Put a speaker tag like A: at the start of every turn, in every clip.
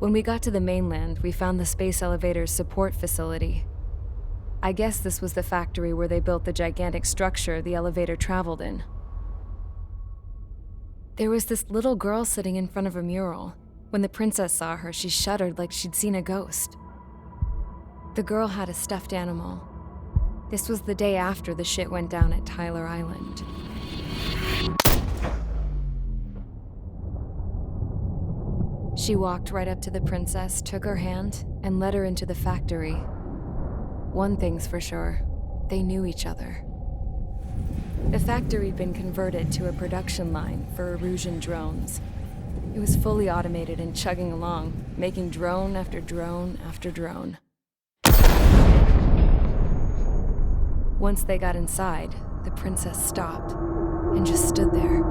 A: When we got to the mainland, we found the space elevator's support facility. I guess this was the factory where they built the gigantic structure the elevator traveled in. There was this little girl sitting in front of a mural. When the princess saw her, she shuddered like she'd seen a ghost. The girl had a stuffed animal. This was the day after the shit went down at Tyler Island. She walked right up to the princess, took her hand, and led her into the factory. One thing's for sure, they knew each other. The factory'd been converted to a production line for Erusian drones. It was fully automated and chugging along, making drone after drone after drone. Once they got inside, the princess stopped and just stood there.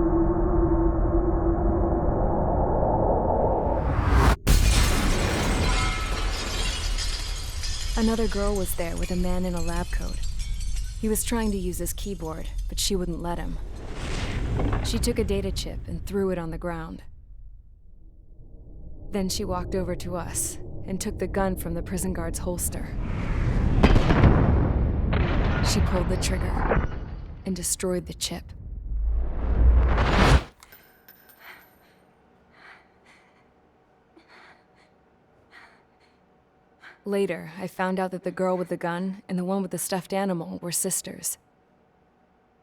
A: Another girl was there with a man in a lab coat. He was trying to use his keyboard, but she wouldn't let him. She took a data chip and threw it on the ground. Then she walked over to us and took the gun from the prison guard's holster. She pulled the trigger and destroyed the chip. Later, I found out that the girl with the gun and the one with the stuffed animal were sisters.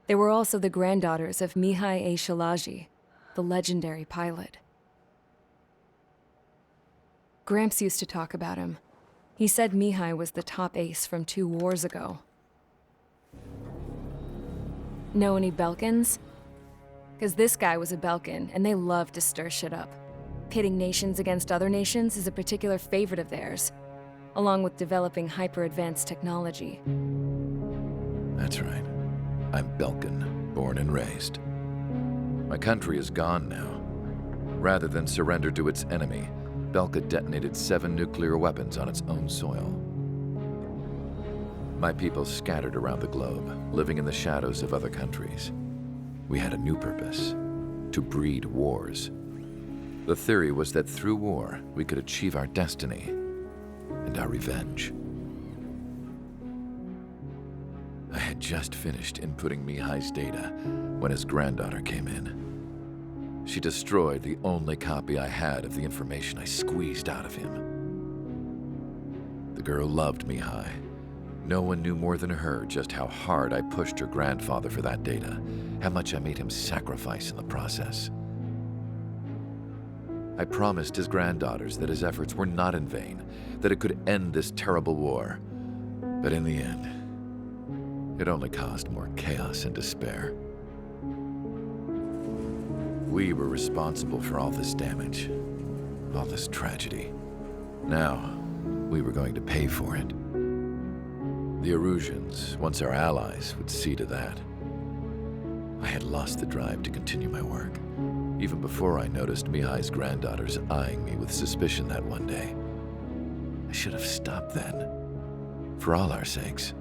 A: They were also the granddaughters of Mihai A. Shalaji, the legendary pilot. Gramps used to talk about him. He said Mihai was the top ace from 2 wars ago. Know any Belkans? Because this guy was a Belkan, and they love to stir shit up. Pitting nations against other nations is a particular favorite of theirs, along with developing hyper-advanced technology.
B: That's right. I'm Belkan, born and raised. My country is gone now. Rather than surrender to its enemy, Belka detonated 7 nuclear weapons on its own soil. My people scattered around the globe, living in the shadows of other countries. We had a new purpose: to breed wars. The theory was that through war, we could achieve our destiny and our revenge. I had just finished inputting Mihai's data when his granddaughter came in. She destroyed the only copy I had of the information I squeezed out of him. The girl loved Mihai. No one knew more than her just how hard I pushed her grandfather for that data, how much I made him sacrifice in the process. I promised his granddaughters that his efforts were not in vain, that it could end this terrible war. But in the end, it only caused more chaos and despair. We were responsible for all this damage, all this tragedy. Now, we were going to pay for it. The Erusians, once our allies, would see to that. I had lost the drive to continue my work, even before I noticed Mihai's granddaughters eyeing me with suspicion that one day. I should have stopped then, for all our sakes.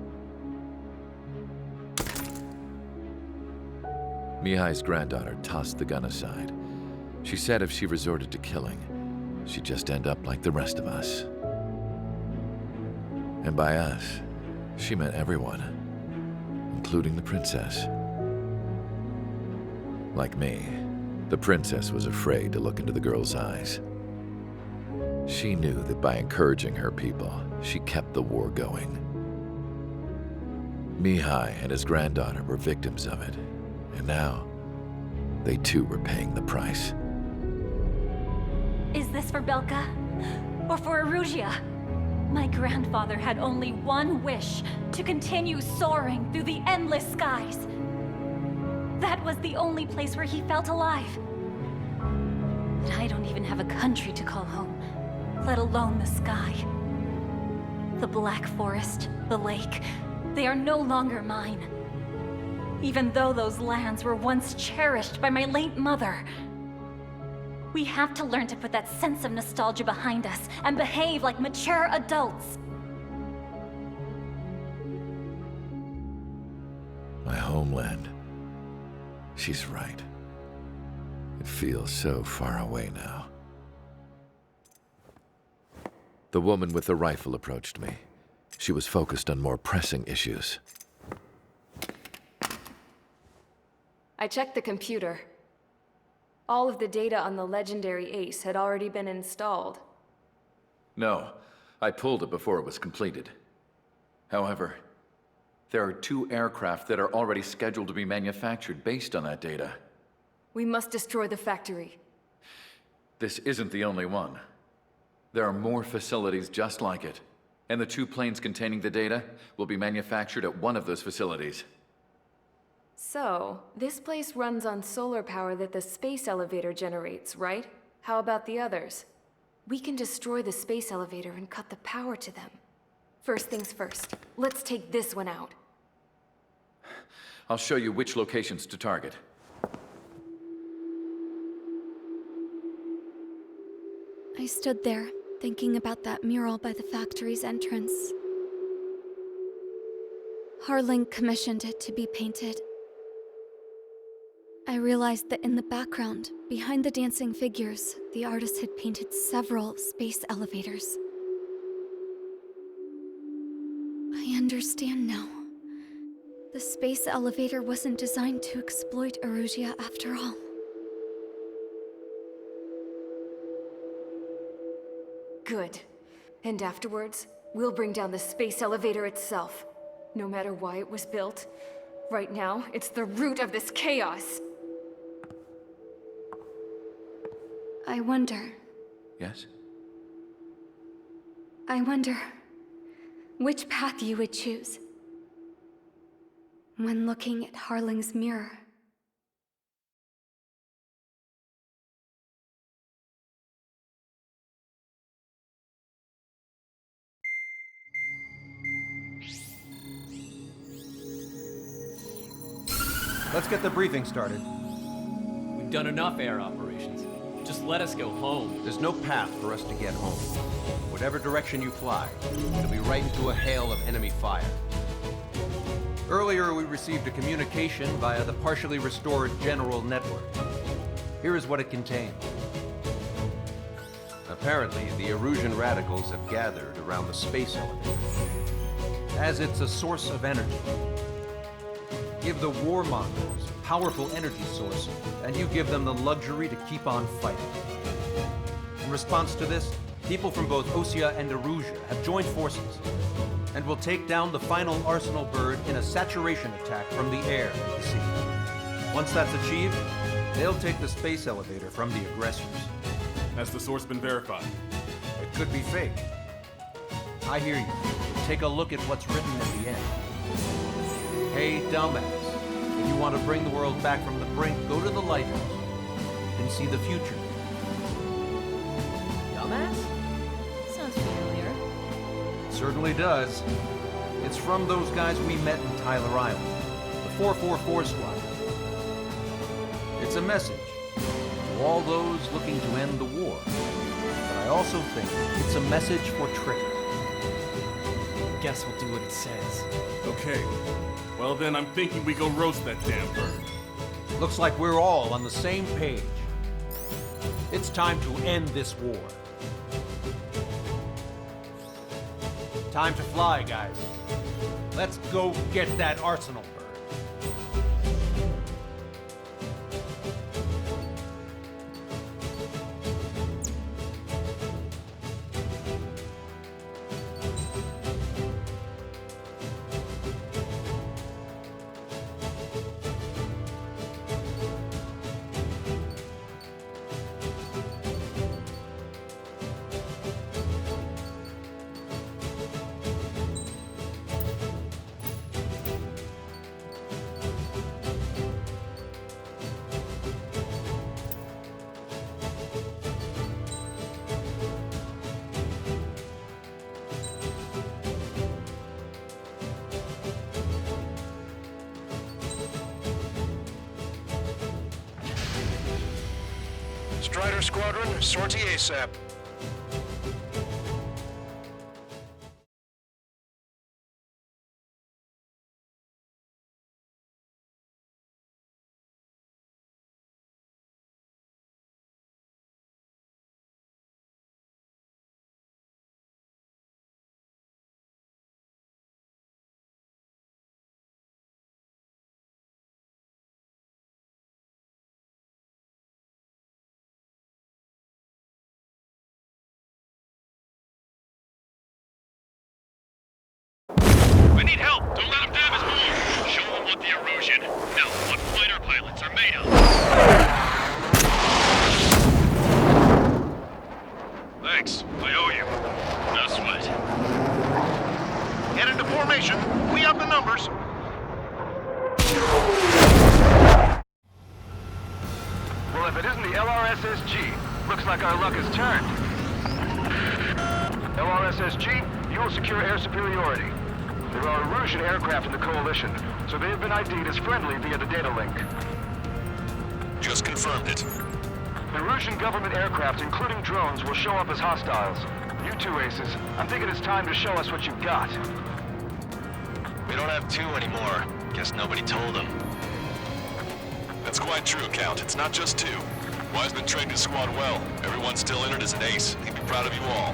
B: Mihai's granddaughter tossed the gun aside. She said if she resorted to killing, she'd just end up like the rest of us. And by us, she meant everyone, including the princess. Like me, the princess was afraid to look into the girl's eyes. She knew that by encouraging her people, she kept the war going. Mihai and his granddaughter were victims of it, and now they too were paying the price.
C: Is this for Belka? Or for Erusia? My grandfather had only one wish: to continue soaring through the endless skies. That was the only place where he felt alive. But I don't even have a country to call home, let alone the sky. The Black Forest, the lake, they are no longer mine. Even though those lands were once cherished by my late mother. We have to learn to put that sense of nostalgia behind us and behave like mature adults.
B: My homeland. She's right. It feels so far away now. The woman with the rifle approached me. She was focused on more pressing issues.
A: I checked the computer. All of the data on the legendary Ace had already been installed.
D: No, I pulled it before it was completed. However, there are 2 aircraft that are already scheduled to be manufactured based on that data.
A: We must destroy the factory.
D: This isn't the only one. There are more facilities just like it, and the 2 planes containing the data will be manufactured at one of those facilities.
A: So, this place runs on solar power that the space elevator generates, right? How about the others? We can destroy the space elevator and cut the power to them. First things first, let's take this one out.
D: I'll show you which locations to target.
E: I stood there, thinking about that mural by the factory's entrance. Harling commissioned it to be painted. I realized that in the background, behind the dancing figures, the artist had painted several space elevators. I understand now. The space elevator wasn't designed to exploit Erusia after all.
A: Good. And afterwards, we'll bring down the space elevator itself. No matter why it was built, right now, it's the root of this chaos.
E: I wonder
D: Yes?
E: which path you would choose when looking at Harling's mirror.
F: Let's get the briefing started.
G: We've done enough air operations. Just let us go home.
F: There's no path for us to get home. Whatever direction you fly, it'll be right into a hail of enemy fire. Earlier, we received a communication via the partially restored General Network. Here is what it contained. Apparently, the Erusian radicals have gathered around the space elevator, as it's a source of energy. Give the warmongers a powerful energy source, and you give them the luxury to keep on fighting. In response to this, people from both Osea and Erusia have joined forces, and will take down the final Arsenal bird in a saturation attack from the air and the sea. Once that's achieved, they'll take the space elevator from the aggressors.
H: Has the source been verified?
F: It could be fake. I hear you. Take a look at what's written at the end. Hey, dumbass. If you want to bring the world back from the brink, go to the lighthouse and see the future.
C: Dumbass? Sounds familiar.
F: It certainly does. It's from those guys we met in Tyler Island, the 444 Squad. It's a message to all those looking to end the war. But I also think it's a message for Trigger.
G: Guess we'll do what it says.
H: Okay. Well then, I'm thinking we go roast that damn bird.
F: Looks like we're all on the same page. It's time to end this war. Time to fly, guys. Let's go get that Arsenal bird.
I: Strider Squadron, sortie ASAP. LRSSG. Looks like our luck has turned. LRSSG, you will secure air superiority. There are Erusian aircraft in the Coalition, so they have been ID'd as friendly via the data link.
J: Just confirmed it.
I: The Erusian government aircraft, including drones, will show up as hostiles. You two aces, I'm thinking it's time to show us what you've got.
J: We don't have two anymore. Guess nobody told them. That's quite true, Count. It's not just two. Wiseman trained his squad well. Everyone still in it is an ace. He'd be proud of you all.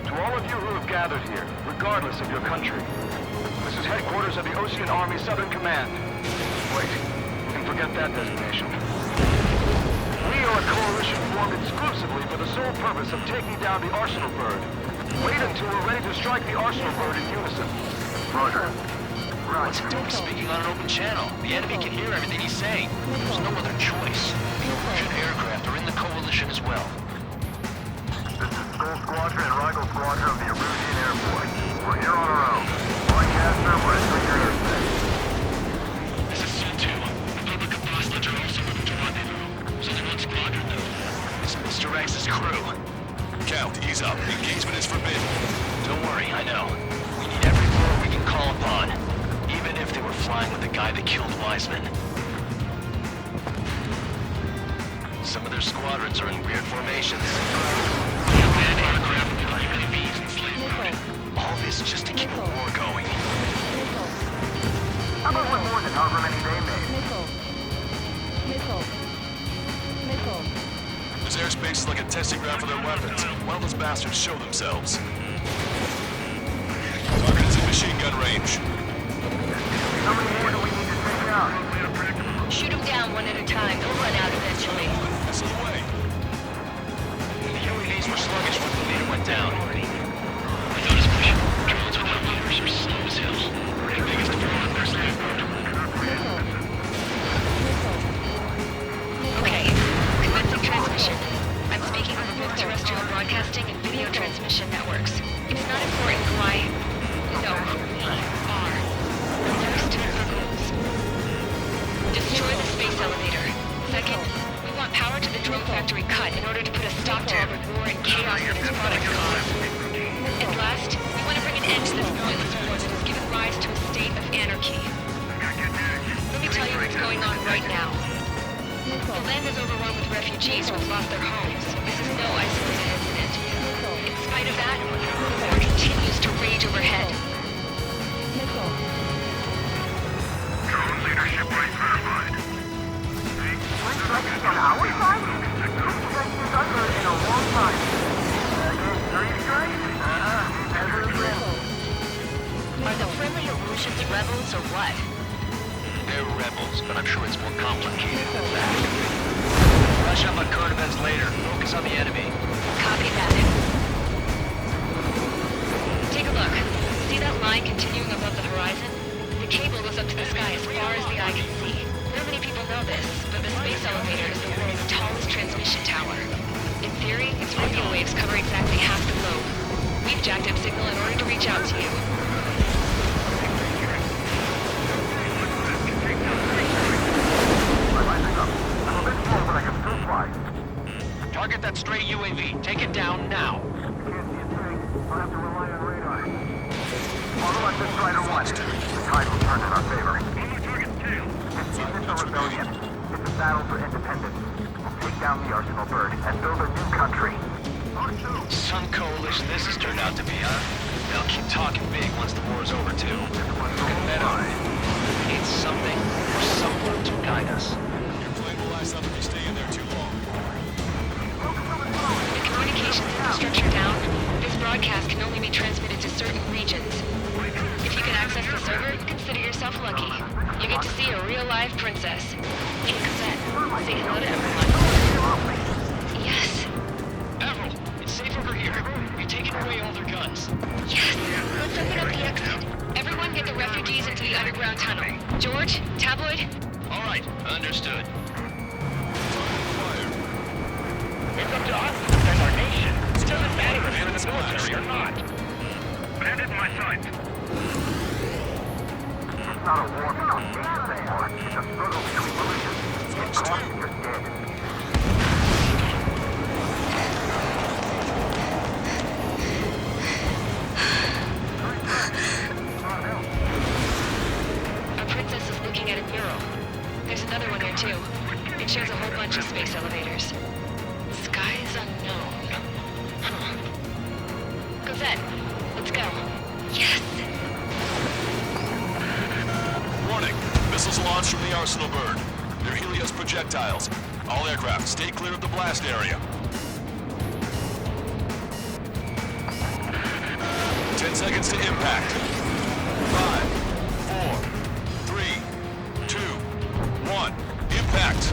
I: To all of you who have gathered here, regardless of your country, this is headquarters of the Ocean Army Southern Command. Wait, you can forget that designation. We are a coalition formed exclusively for the sole purpose of taking down the Arsenal Bird. Wait until we're ready to strike the Arsenal Bird in unison. Roger.
J: What's he doing speaking on an open channel? The enemy can hear everything he's saying. There's no other choice. The Erusian aircraft are in the Coalition as well.
I: This is Skull Squadron and Rigel Squadron of the Erusian Air Force. We're here on our own. Broadcaster, we're entering your airspace.
J: This is Sun-2. Republic of Boston are also moving to rendezvous. Southern 1 Squadron, though. This is Mr. X's crew. Count, ease up. Engagement is forbidden. Don't worry, I know. We need every floor we can call upon. Even if they were flying with the guy that killed Wiseman. Some of their squadrons are in weird formations. Command aircraft flying UAVs and slave. All this just to keep a war going.
I: How about one more than however many they made?
J: This airspace is like a testing ground for their weapons. Well, those bastards show themselves. Target is in machine gun range.
I: How many more do we need to take out?
C: Shoot them down one at a time. They'll run out eventually.
J: This is the way. The UAVs were sluggish when the leader went down. I noticed pushing. Drones without leaders are slow as hell. The biggest problem on their slave boat.
K: Okay, commencing transmission. I'm speaking over both terrestrial broadcasting and video transmission networks. It's not important who I know who we are. First, our goals. Destroy the space elevator. Second, we want power to the drone factory cut in order to put a stop to every war and chaos that its products cause. And last, we want to bring an end to this pointless war that has given rise to a state of anarchy. Let me tell you what's going on right now. The land is overrun with refugees who have lost their homes. This is no isolated incident. In spite of that, the war continues to rage overhead.
I: Drone leadership rights verified. Reflecting on our side? Reflecting under in a long time. Three strikes?
K: Are the friendly Erusians rebels or what?
J: They're rebels, but I'm sure it's more complicated than that. Rush up on current events later. Focus on the enemy.
K: Copy that. Take a look. See that line continuing above the horizon? The cable goes up to the sky as far as the eye can see. Not many people know this, but the space elevator is the world's tallest transmission tower. In theory, its radio waves cover exactly half the globe. We've jacked up signal in order to reach out to you.
J: Target that stray UAV. Take it down now.
I: Can't see a thing. I'll have to rely on radar. Follow us to Strider 1. The tide will turn in our favor. This isn't a rebellion. It's a battle for independence. We'll take down the Arsenal Bird and build a new country.
J: Sun Coalition this has turned out to be, huh? They'll keep talking big once the war's over, too. Look at that on it. We need something or someone to guide us. Your plane will last up if you stay in there too long.
K: The communications infrastructure down, this broadcast can only be transmitted to certain regions. If you can access the server, consider yourself lucky. You get to see a real-life princess. Hey, Cosette, say hello to everyone. Yes.
J: Avril, it's safe over here. We've taken away all their guns.
K: Yes. Let's open up the exit. Everyone get the refugees into the underground tunnel. George, Tabloid?
J: All right, understood.
I: It's up to us to defend our nation. It doesn't matter if you're in the military or not. Bandit in my sight. It's not a war between nations anymore. It's a struggle between religions.
J: Next.
K: Our princess is looking at a mural. There's another one there too. It shows a whole bunch of space elevators. Skies unknown. Huh. Cosette, let's go. Yes!
J: Warning. Missiles launched from the Arsenal bird. They're Helios projectiles. All aircraft, stay clear of the blast area. 10 seconds to impact. 5, 4, 3, 2, 1. Impact.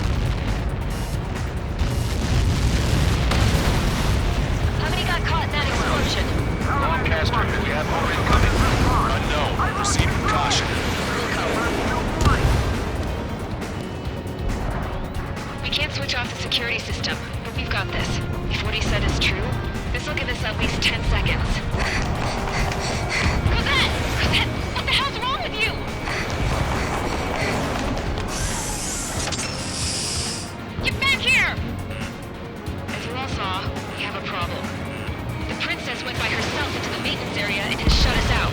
K: How many got caught in that explosion?
I: Lancaster, do we have more incoming?
J: Unknown. Proceed with caution.
K: We can't switch off the security system, but we've got this. If what he said is true, this will give us at least 10 seconds. Cosette! Cosette! What the hell's wrong with you? Get back here! As you all saw, we have a problem. The princess went by herself into the maintenance area and has shut us out.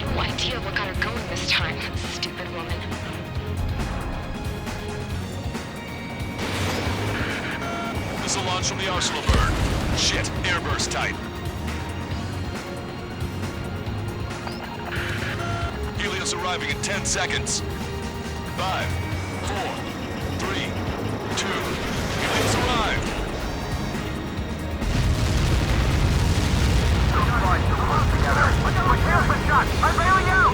K: No idea what got her going this time, stupid woman.
J: Missile launch from the Arsenal bird. Shit, airburst type. Helios arriving in 10 seconds. 5, 4, 3, 2. Helios arrived.
I: I'm bailing out!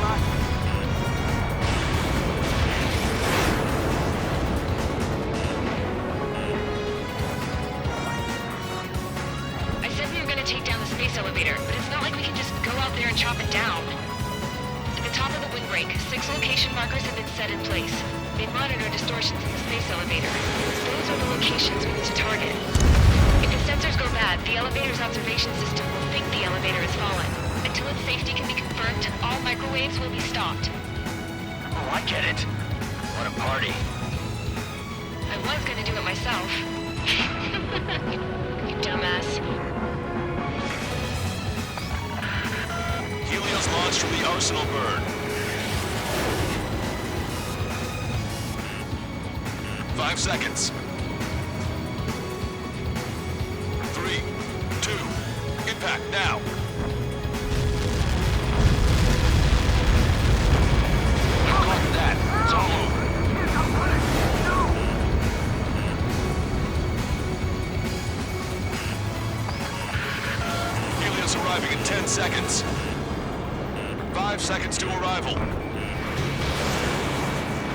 K: I said we were gonna take down the space elevator, but it's not like we can just go out there and chop it down. At the top of the windbreak, 6 location markers have been set in place. They monitor distortions in the space elevator. Those are the locations we need to target. If the sensors go bad, the elevator's observation system will think the elevator has fallen. Until its safety can be confirmed, all microwaves will be stopped.
J: Oh, I get it. What a party.
K: I was gonna do it myself. You dumbass.
J: Helios launched from the Arsenal bird. 5 seconds. 3, 2, impact now. Collect that. It's all over. Helios arriving in 10 seconds. 5 seconds to arrival.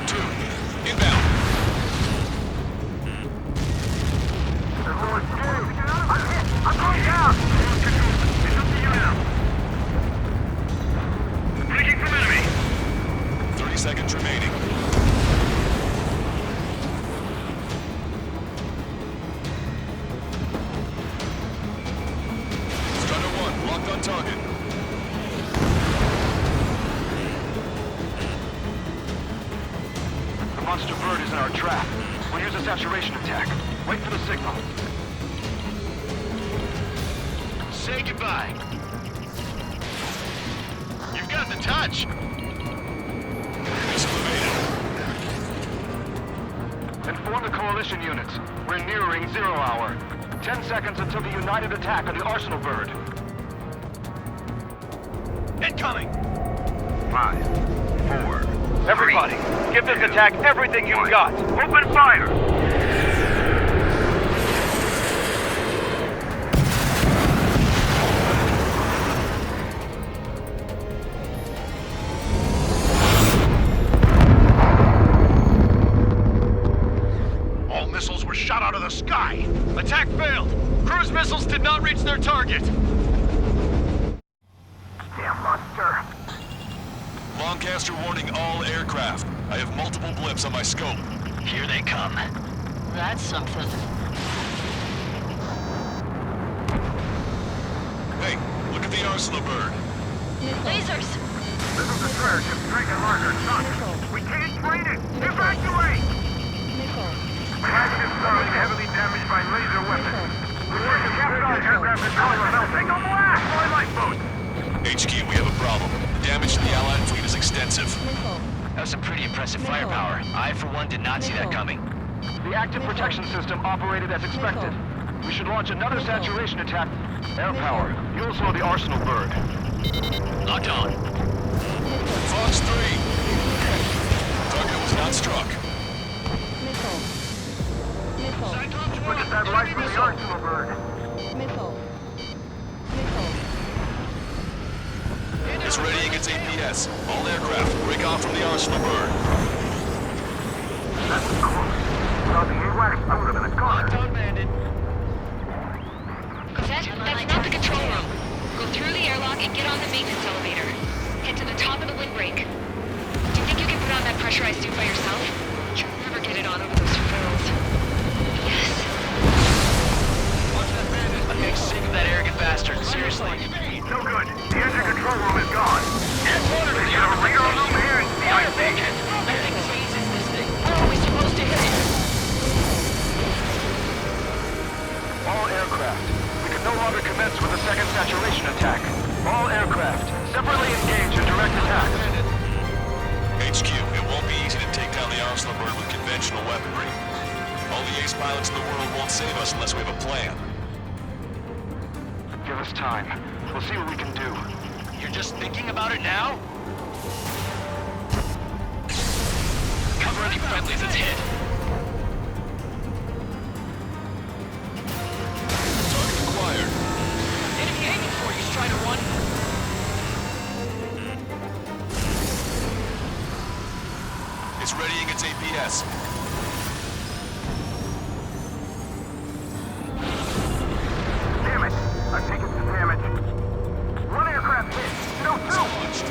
J: 2, inbound.
I: I'm going down! It's up to you now. Breaking from enemy.
J: 30 seconds remaining. Strider 1, locked on target.
I: The monster bird is in our trap. We'll use a saturation attack. Wait for the signal. Say goodbye. You've got the touch.
J: Missile evaded.
I: Inform the coalition units. We're nearing 0 hour. 10 seconds until the united attack on the Arsenal bird.
J: Incoming.
I: 5, 4. Everybody, give this attack everything you've got. Open fire!
J: All missiles were shot out of the sky. Attack failed. Cruise missiles did not reach their target.
I: Damn monster.
J: Lancaster warning all aircraft. I have multiple blips on my scope. Here they come.
K: That's something.
J: Hey, look at the Arsenal bird.
K: Lasers!
I: This is the destroyer ship Drake and Larger. We can't train it! Evacuate!
J: 1 did not see that coming.
I: The active protection system operated as expected. We should launch another saturation attack. Air power. You'll slow the Arsenal bird.
J: Locked on. Fox 3. Target was not struck.
I: Look at that light from the Arsenal bird.
J: It's readying its APS. All aircraft, break off from the Arsenal bird.
I: That was close. Without the AWACS, I would have been a goner.
K: Cosette, that's not the control room. Go through the airlock and get on the maintenance elevator. Head to the top of the windbreak. Do you think you can put on that pressurized suit by yourself? You'll never get it on over those frills. Yes.
J: Watch that bandit. I'm getting sick of that arrogant bastard. Seriously.
I: No good. The engine control room is gone. Headquarters, you have a radar room here in CIC.
G: I think Hayes is listening. How are we supposed to hit it?
I: All aircraft. We can no longer commence with a second saturation attack. All aircraft, separately engage in direct attack.
J: HQ, it won't be easy to take down the Arsenal bird with conventional weaponry. All the ace pilots in the world won't save us unless we have a plan.
I: Give us time. We'll see what we can do.
J: You're just thinking about it now? Cover any friendlies, it's hit. Target acquired.
G: Enemy aiming for you, Strider 1.
J: It's readying its APS.
I: Damn it. I've taken some damage. One aircraft hit. No, two.
J: Launched.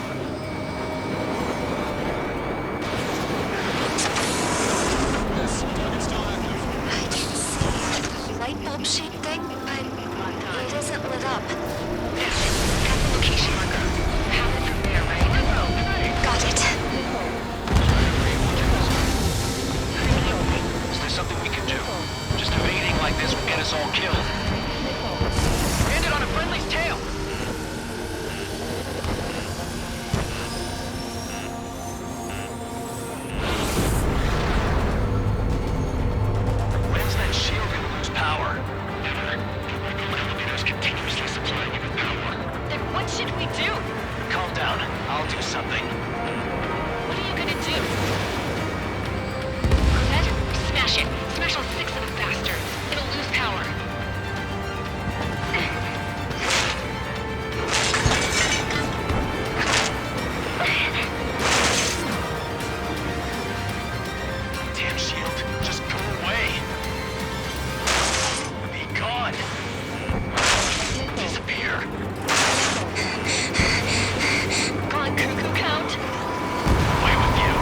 J: Yes, target's still active.
K: I didn't see a light bulb shaped thing, but it isn't lit up. That's it. Got the location marker. Have it from there, right? Got it.
J: Is there something we can do? Just evading like this will get us all killed.
G: Landed on a friendly's tail.
J: When's that shield gonna lose power? Elevator's continuously supplying you with power.
K: Then what should we do?
J: Calm down. I'll do something.
K: What are you gonna do? Cosette, smash it. Smash all 6 of them bastards. It'll lose power.
J: Damn shield. Just go away. Be gone. Disappear.
K: Gone cuckoo count.
J: Away with you.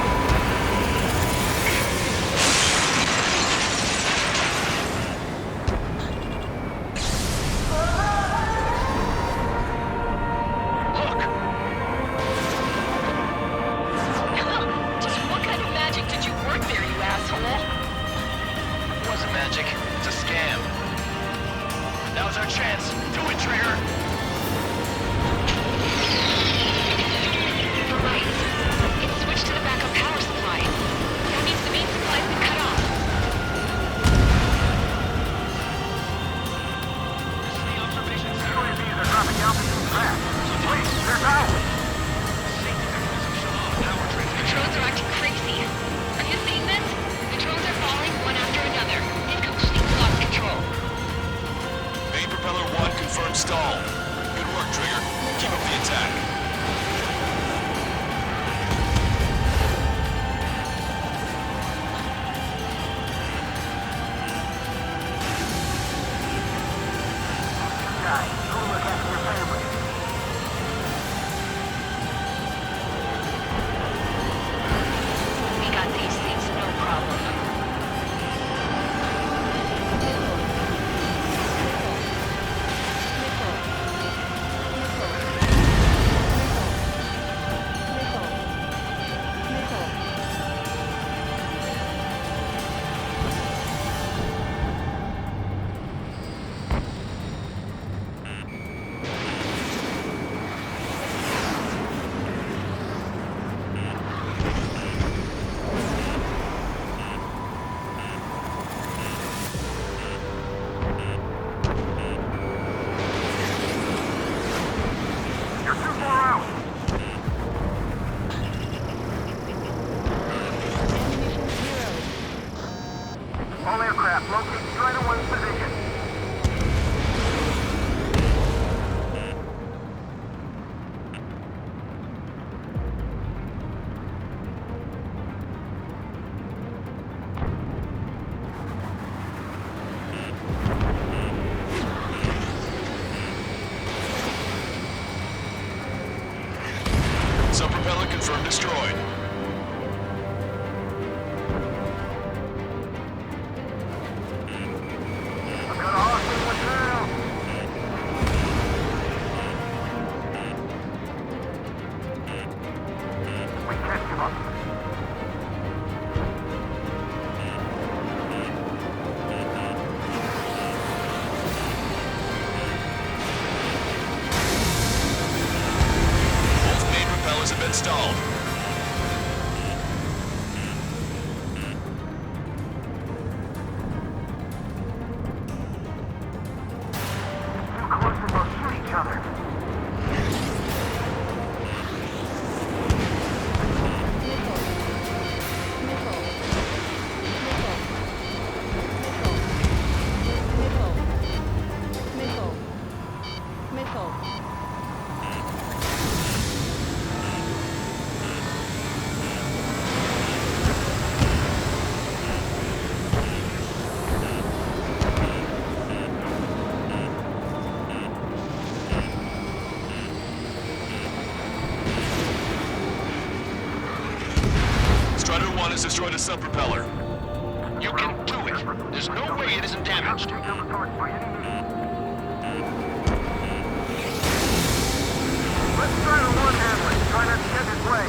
J: Look.
K: Just what kind of magic did you work there, you asshole?
J: It wasn't magic. It's a scam. Now's our chance. Do it, Trigger.
K: You're right. It's switched to the backup power supply. That means the main supply's been cut off.
I: UAVs are dropping altitude fast. Wait, they're out.
K: The drones are acting crazy. Have you seen this? The drones are falling one after another. They've completely lost control.
J: Main propeller 1 confirmed stall.
I: aircraft locate Strider 1's position.
J: Sub-propeller confirmed destroyed.
I: I've got a hostile material. We can't give up.
J: Both main propellers have been stalled.
I: Too close and they'll shoot each other.
J: Strider 1 has destroyed a sub-propeller. You can do it. There's no way it isn't damaged.
I: Take them apart by any means. Let Strider 1 handle it. Try not to get in his way.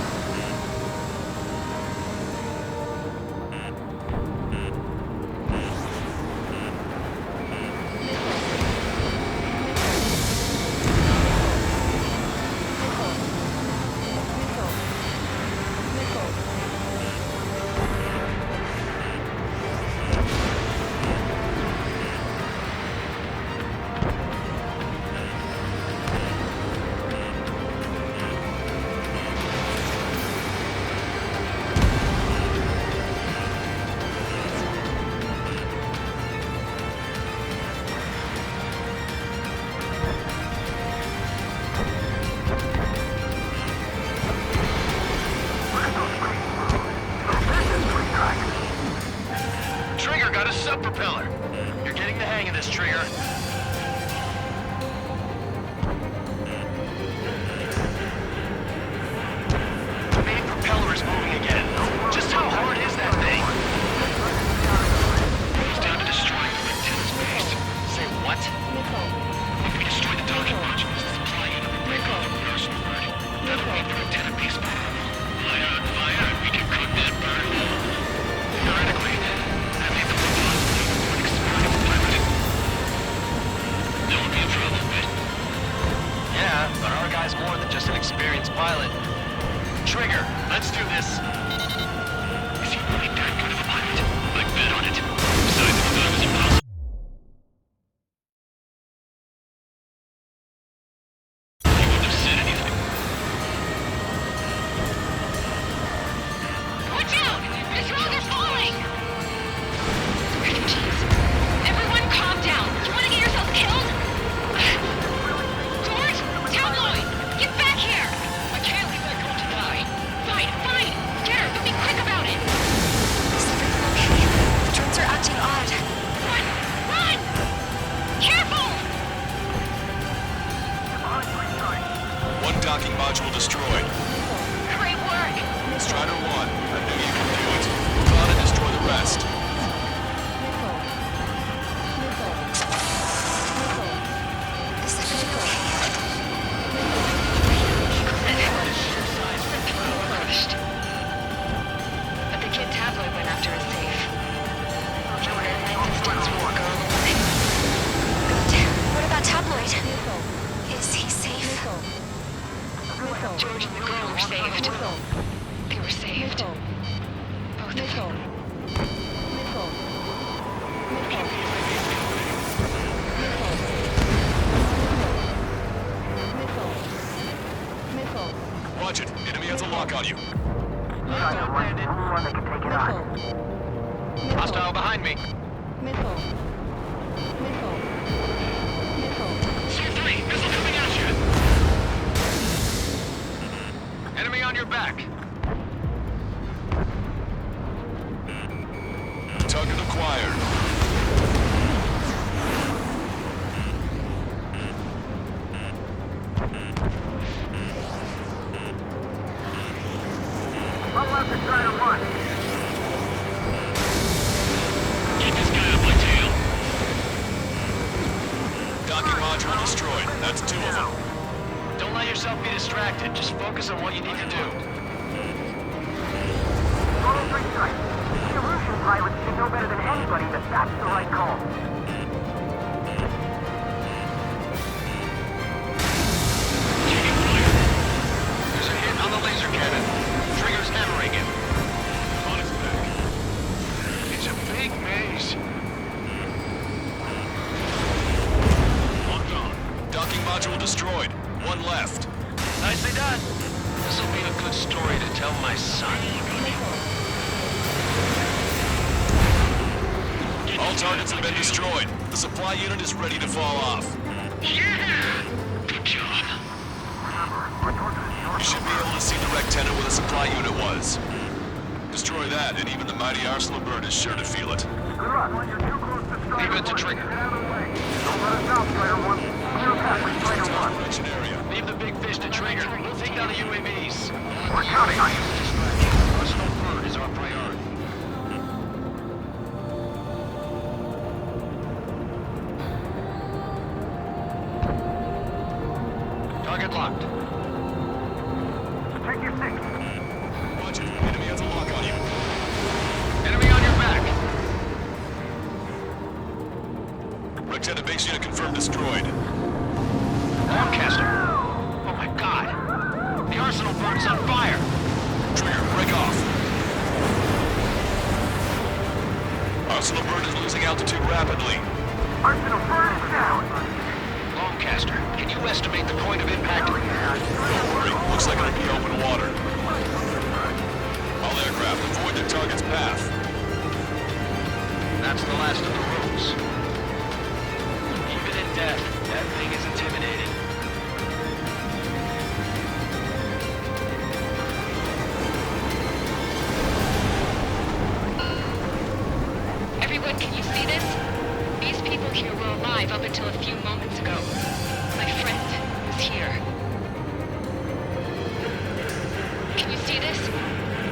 J: Trigger got a sub-propeller. You're getting the hang of this, Trigger. The main propeller is moving again. Just how hard is that thing? Goes down to destroying the antenna's base. Say what? We destroy the docking modules to supply you with a break off the personal word. That'll make the antenna base vulnerable. Fire on fire, we can cook that bird. Theoretically, that means the possibility for an experienced pilot. That would be a trouble, but... Yeah, but our guy's more than just an experienced pilot. Trigger, let's do this. Is he really that good of a pilot? I bet on it. Besides, I thought it was impossible. He wouldn't have said anything.
K: Watch out! Missiles are falling! Refugees. Everyone calm down. You want to get yourself killed? George! Tabloid! Get back here! I can't leave that girl to die. Fine, fine! Get her, but be quick about it! Is everything okay? The drones are acting odd. Run! Run! Careful!
J: One docking module destroyed.
K: Great work!
J: Strider 1, I knew you could do it. Move on and destroy the rest.
K: Is everything okay? But the kid Tabloid went after a safe. Jordan and Distance will go away. Good. What about Tabloid? Is he safe? George and the girl were saved. They were saved. Both of them.
J: Watch it. Enemy has a lock on you.
I: Strider 1, only one that can take it on.
J: Hostile behind me.
L: Missile. Missile. Missile.
J: C3, missile coming at you! Enemy on your back. Target acquired.
I: One left to try to run.
J: Get this guy off my tail. Docking module destroyed. That's 2 of them. Don't let yourself be distracted. Just focus on what you need to do.
I: Total 3 strikes. The Erusian pilots should know better than anybody that that's the right call.
J: Taking fire. There's a hit on the laser cannon. Trigger's hammering it. On its back. It's a big maze. Locked on. Docking module destroyed. 1 left. Nicely done. This'll be a good story to tell my son. All targets have been destroyed. The supply unit is ready to fall off. Yeah! Good job. You should be able to see the wrecked tenet where the supply unit was. Destroy that, and even the mighty Arsenal bird is sure to feel it.
I: Good luck. You're too close to Strider 1.
J: Leave it to Trigger.
I: Get out of the way. Don't let us out, Strider 1. Clear path for Strider 1.
J: Inflection area. Leave the big fish to Trigger. We'll take down the UAVs.
I: We're counting on you.
J: Arsenal bird is our priority. Target locked.
I: Check your 6.
J: Watch it. Enemy has a lock on you. Enemy on your back. Rectana base unit confirmed destroyed. Lancaster. Oh my god. The Arsenal bird is on fire. Trigger, break off. Arsenal bird is losing altitude rapidly.
I: Arsenal bird is down.
J: Lancaster, can you estimate the point of impact? Don't worry. Looks like it'll be open water. All aircraft, avoid the target's path. That's the last of the rules. Even in death, that thing is intimidating.
K: Everyone, can you see this? These people here were alive up until a few moments ago. My friend was here. Can you see this?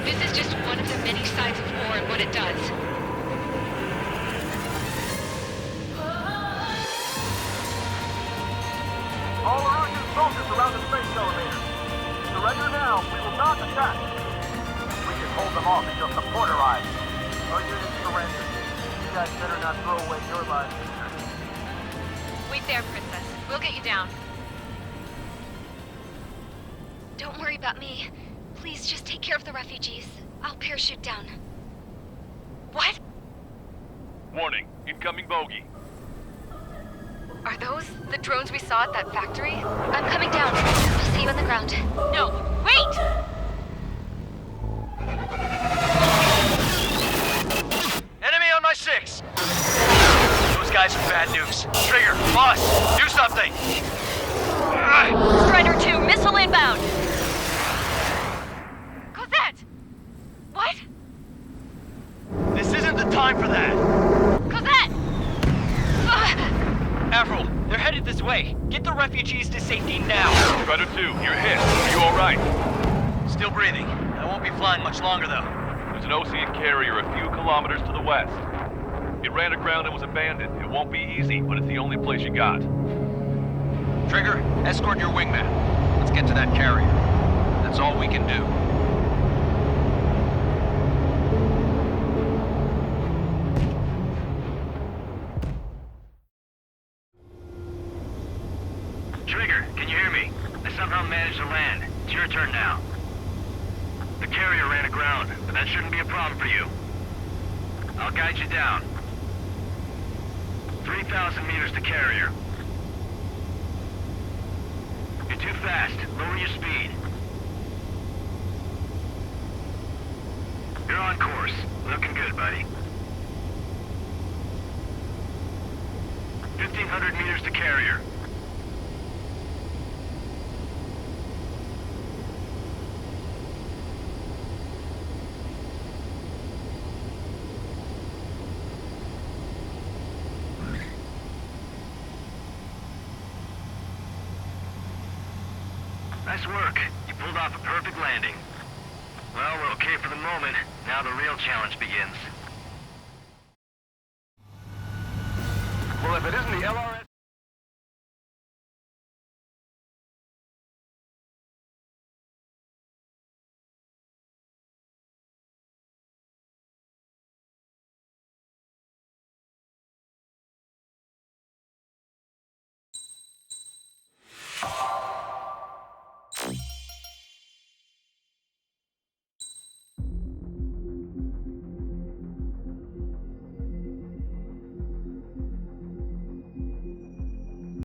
K: This is just one of the many sides of war and what it does.
I: All Erusian soldiers around the space elevator. Surrender now. We will not attack. We can hold them off until support arrives. Our unit surrenders. You guys better not throw away your lives either.
K: Wait there, Princess. We'll get you down. Don't worry about me. Please just take care of the refugees. I'll parachute down. What?
H: Warning, incoming bogey.
K: Are those the drones we saw at that factory? I'm coming down. I'll see you on the ground. No, wait!
J: Enemy on my 6! Those guys are bad news. Trigger, boss, do something!
K: Strider 2, missile inbound! Cosette! What?
J: This isn't the time for that!
K: Cosette!
J: Avril, they're headed this way. Get the refugees to safety now.
H: Strider 2, you're hit. Are you alright?
J: Still breathing. I won't be flying much longer, though.
H: There's an Osean carrier a few kilometers to the west. It ran aground and was abandoned. It won't be easy, but it's the only place you got.
F: Trigger, escort your wingman. Let's get to that carrier. That's all we can do.
I: Trigger, can you hear me? I somehow managed to land. It's your turn now. The carrier ran aground, but that shouldn't be a problem for you. I'll guide you down. 3,000 meters to carrier. You're too fast. Lower your speed. You're on course. Looking good, buddy. 1,500 meters to carrier. Nice work. You pulled off a perfect landing. Well, we're okay for the moment. Now the real challenge begins. Well, if it isn't the LRA...